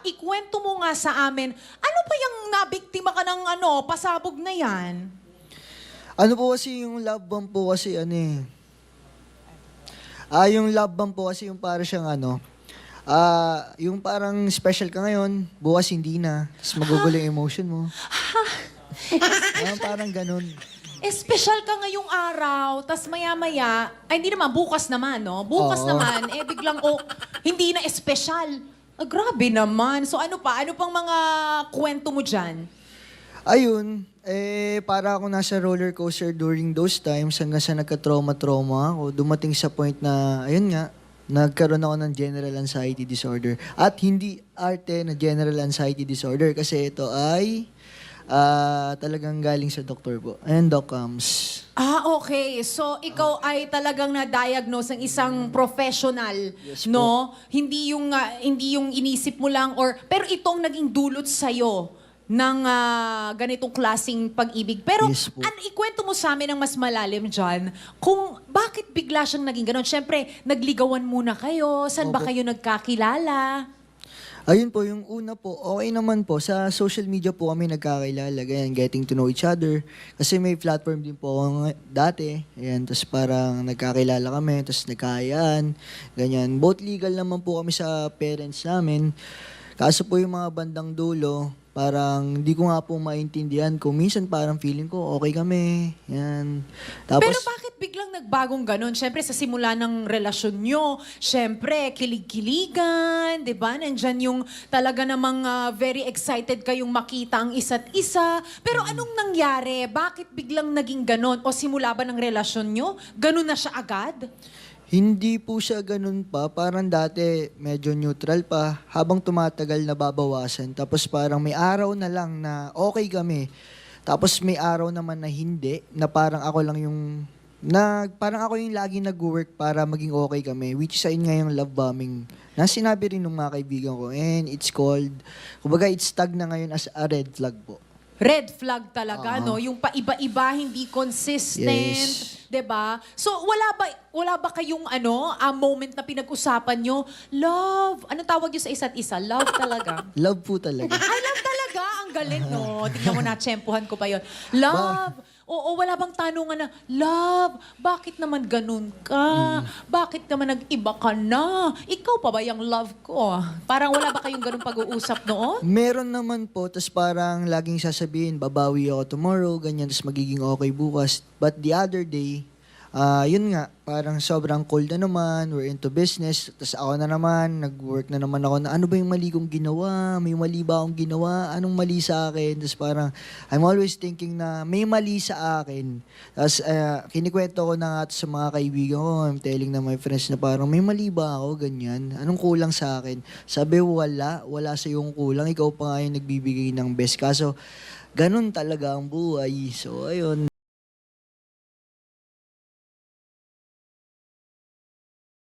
Ikwento mo nga sa amin, ano ba yung nabiktima ka ng pasabog na yan? Ano po kasi yung love bomb po kasi yung love bomb po kasi yung para siyang yung parang special ka ngayon, bukas hindi na. Tapos magugulo yung emotion mo. Parang ganun. Espesyal ka ngayong araw, tas maya-maya, ay hindi naman, bukas naman, no? Bukas Oo. naman, biglang, hindi na espesyal. Ah, grabe naman. So ano pa? Ano pang mga kwento mo dyan? Ayun, para ako nasa roller coaster during those times hanggang sa nagka-trauma ako. Dumating sa point na, ayun nga, nagkaroon ako ng general anxiety disorder. At hindi arte na general anxiety disorder kasi ito ay talagang galing sa doktor po. And Doc Cams. Ah, okay. So, ikaw ay talagang na-diagnose ng isang professional, Yes no? Hindi yung inisip mo lang pero itong naging dulot sa ng ganitong klasing pag-ibig. Pero Yes po. ikwento mo sa amin ng mas malalim dyan, kung bakit bigla siyang naging ganon. Siyempre, nagligawan muna kayo. Saan ba Opo. kayo nagkakilala? Ayun po, yung una po, okay naman po. Sa social media po kami nagkakilala, ganyan, getting to know each other. Kasi may platform din po ako dati. Ayan, tapos parang nagkakilala kami, tapos nagkayaan, ganyan. Both legal naman po kami sa parents namin. Kaso po yung mga bandang dulo, parang hindi ko nga po maintindihan kung minsan parang feeling ko okay kami. Yan. Tapos, Pero bakit biglang nagbagong ganon? Siyempre, sa simula ng relasyon nyo, siyempre, kilig-kiligan, di ba? Nandyan yung talaga namang very excited kayong makita ang isa't isa. Pero anong nangyari? Bakit biglang naging ganon? O simula ba ng relasyon nyo? Ganon na siya agad? hindi po siya ganun pa. Parang dati medyo neutral pa. Habang tumatagal nababawasan. Tapos parang may araw na lang na okay kami. Tapos may araw naman na hindi. Na parang ako lang yung... parang ako yung lagi nag-work para maging okay kami. Which is ayun nga yung love bombing. Na sinabi rin ng mga kaibigan ko. And it's called... Kumbaga it's tag na ngayon as a red flag po. Red flag talaga, Oo. no? Yung paiba-iba, hindi consistent, Yes. 'di ba? So wala ba kayong moment na pinag-usapan nyo? Love. Ano tawag niyo sa isa't isa? Love talaga. Love po talaga. Ay, love talaga. Ang galing, no? Tingnan mo, natsempuhan ko pa yon. Love. Oo, wala bang tanungan na, love, bakit naman ganun ka? Bakit naman nag-iba ka na? Ikaw pa ba yung love ko? Parang wala ba kayong ganun pag-uusap noon? Meron naman po, tapos parang laging sasabihin, babawi ako tomorrow, ganyan, tapos magiging okay bukas. But the other day, yun nga, parang sobrang cold na naman, we're into business, tapos ako na naman, nag-work na naman ako na ano ba yung mali kong ginawa? May mali ba akong ginawa? Anong mali sa akin? Tapos parang, I'm always thinking na may mali sa akin. Tapos kinikwento ko na nga sa mga kaibigan ko, I'm telling na my friends na parang may mali ba ako? Ganyan. Anong kulang sa akin? Sabi, wala sa iyong kulang. Ikaw pa nga yung nagbibigay ng best. Kaso, ganun talaga ang buhay. So, ayun.